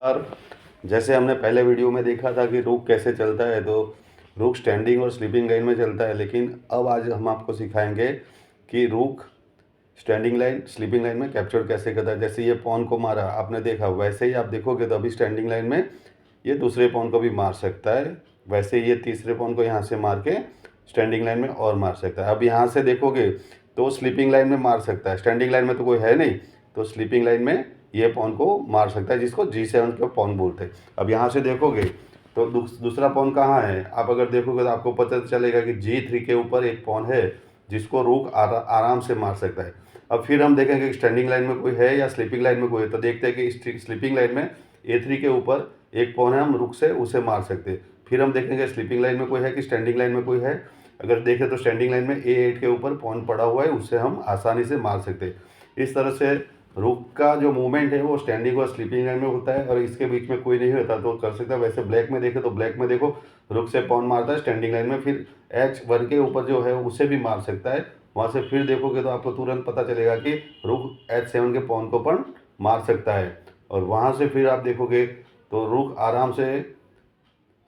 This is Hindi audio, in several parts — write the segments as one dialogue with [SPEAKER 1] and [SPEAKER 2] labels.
[SPEAKER 1] और जैसे हमने पहले वीडियो में देखा था कि रूक कैसे चलता है, तो रूक स्टैंडिंग और स्लीपिंग लाइन में चलता है। लेकिन अब आज हम आपको सिखाएंगे कि रूक स्टैंडिंग लाइन स्लीपिंग लाइन में कैप्चर कैसे करता है। जैसे ये पॉन को मारा आपने देखा, वैसे ही आप देखोगे तो अभी स्टैंडिंग लाइन में ये दूसरे पॉन को भी मार सकता है। वैसे ही ये तीसरे पॉन को यहाँ से मार के स्टैंडिंग लाइन में और मार सकता है। अब यहाँ से देखोगे तो स्लीपिंग लाइन में मार सकता है, स्टैंडिंग लाइन में तो कोई है नहीं, तो स्लीपिंग लाइन में ये पॉन को मार सकता है, जिसको G7 के पॉन बोलते हैं। अब यहाँ से देखोगे तो दूसरा पॉन कहाँ है, आप अगर देखोगे तो आपको पता चलेगा कि G3 के ऊपर एक पॉन है जिसको रूक आराम से मार सकता है। अब फिर हम देखेंगे कि स्टैंडिंग लाइन में कोई है या स्लीपिंग लाइन में कोई है, तो देखते हैं कि स्लीपिंग लाइन में A3 के ऊपर एक पॉन है, हम रुक से उसे मार सकते हैं। फिर हम देखेंगे स्लीपिंग लाइन में कोई है कि स्टैंडिंग लाइन में कोई है। अगर देखें तो स्टैंडिंग लाइन में A8 के ऊपर पॉन पड़ा हुआ है, उससे हम आसानी से मार सकते हैं। इस तरह से रुक का जो मूवमेंट है वो स्टैंडिंग और स्लीपिंग लाइन में होता है, और इसके बीच में कोई नहीं होता तो कर सकता है। वैसे ब्लैक में देखें तो ब्लैक में देखो रुक से पॉन मारता है स्टैंडिंग लाइन में, फिर H1 के ऊपर जो है उसे भी मार सकता है। वहाँ से फिर देखोगे तो आपको तुरंत पता चलेगा कि रुक H7 के पॉन को पण मार सकता है। और वहाँ से फिर आप देखोगे तो रुक आराम से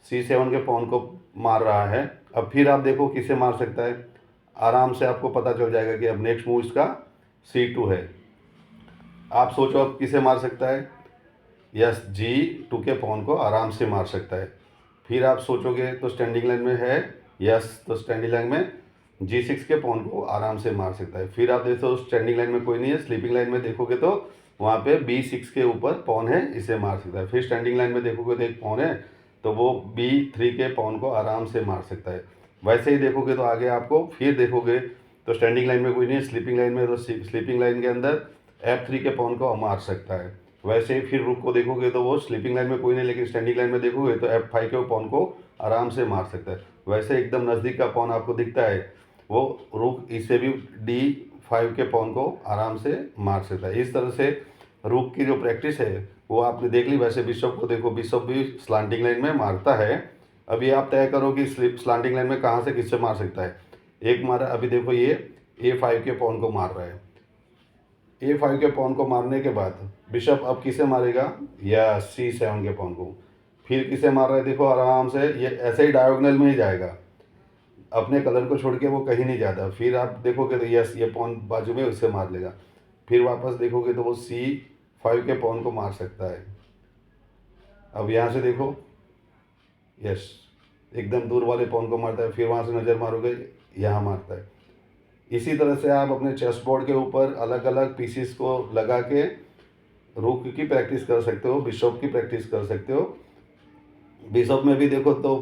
[SPEAKER 1] C7 के पॉन को मार रहा है। अब फिर आप देखो किसे मार सकता है, आराम से आपको पता चल जाएगा कि अब नेक्स्ट मूव इसका C2 है। आप सोचो अब किसे मार सकता है, यस G2 के पॉन को आराम से मार सकता है। फिर आप सोचोगे तो स्टैंडिंग लाइन में है, यस, तो स्टैंडिंग लाइन में G6 के पॉन को आराम से मार सकता है। फिर आप देखो स्टैंडिंग लाइन में कोई नहीं है, स्लीपिंग लाइन में देखोगे तो वहाँ पे B6 के ऊपर पॉन है, इसे मार सकता है। फिर स्टैंडिंग लाइन में देखोगे तो एक पॉन है, तो वो B3 के पॉन को आराम से मार सकता है। वैसे ही देखोगे तो आगे आपको फिर देखोगे तो स्टैंडिंग लाइन में कोई नहीं है, स्लीपिंग लाइन में, तो स्लीपिंग लाइन के अंदर F3 के पॉन को मार सकता है। वैसे ही फिर रुक को देखोगे तो वो स्लीपिंग लाइन में कोई नहीं, लेकिन स्टैंडिंग लाइन में देखोगे तो F5 के पॉन को आराम से मार सकता है। वैसे एकदम नज़दीक का पॉन आपको दिखता है, वो रुक इसे भी D5 के पॉन को आराम से मार सकता है। इस तरह से रुक की जो प्रैक्टिस है वो आपने देख ली। वैसे बिशप को देखो, बिशप भी स्लांटिंग लाइन में मारता है। अभी आप तय करो कि स्लांटिंग लाइन में कहाँ से किससे मार सकता है। एक मारा, अभी देखो ये A5 के पॉन को मार रहा है। A5 के पॉन को मारने के बाद बिशप अब किसे मारेगा, या C7 के पॉन को। फिर किसे मार रहा है देखो, आराम से ये ऐसे ही डायगोनल में ही जाएगा, अपने कलर को छोड़ के वो कहीं नहीं जाता। फिर आप देखोगे तो यस, ये पॉन बाजू में उससे मार लेगा। फिर वापस देखोगे तो वो C5 के पॉन को मार सकता है। अब यहाँ से देखो, यस, एकदम दूर वाले पॉन को मारता है। फिर वहाँ से नज़र मारोगे, यहाँ मारता है। इसी तरह से आप अपने चेस बोर्ड के ऊपर अलग अलग पीसीस को लगा के रूक की प्रैक्टिस कर सकते हो, बिशप की प्रैक्टिस कर सकते हो। बिशप में भी देखो तो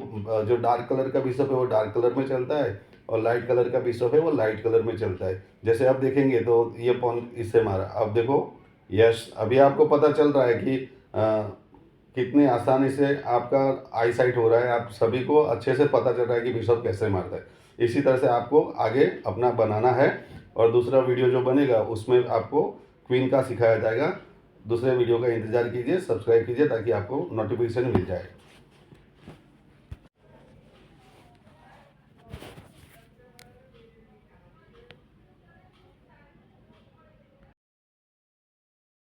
[SPEAKER 1] जो डार्क कलर का बिशप है वो डार्क कलर में चलता है, और लाइट कलर का बिशप है वो लाइट कलर में चलता है। जैसे अब देखेंगे तो ये पॉन इससे मारा, अब देखो, यस, अभी आपको पता चल रहा है कि कितनी आसानी से आपका आई साइट हो रहा है, आप सभी को अच्छे से पता चल रहा है कि बिशप कैसे मारता है। इसी तरह से आपको आगे अपना बनाना है, और दूसरा वीडियो जो बनेगा उसमें आपको क्वीन का सिखाया जाएगा। दूसरे वीडियो का इंतज़ार कीजिए, सब्सक्राइब कीजिए ताकि आपको नोटिफिकेशन मिल जाए।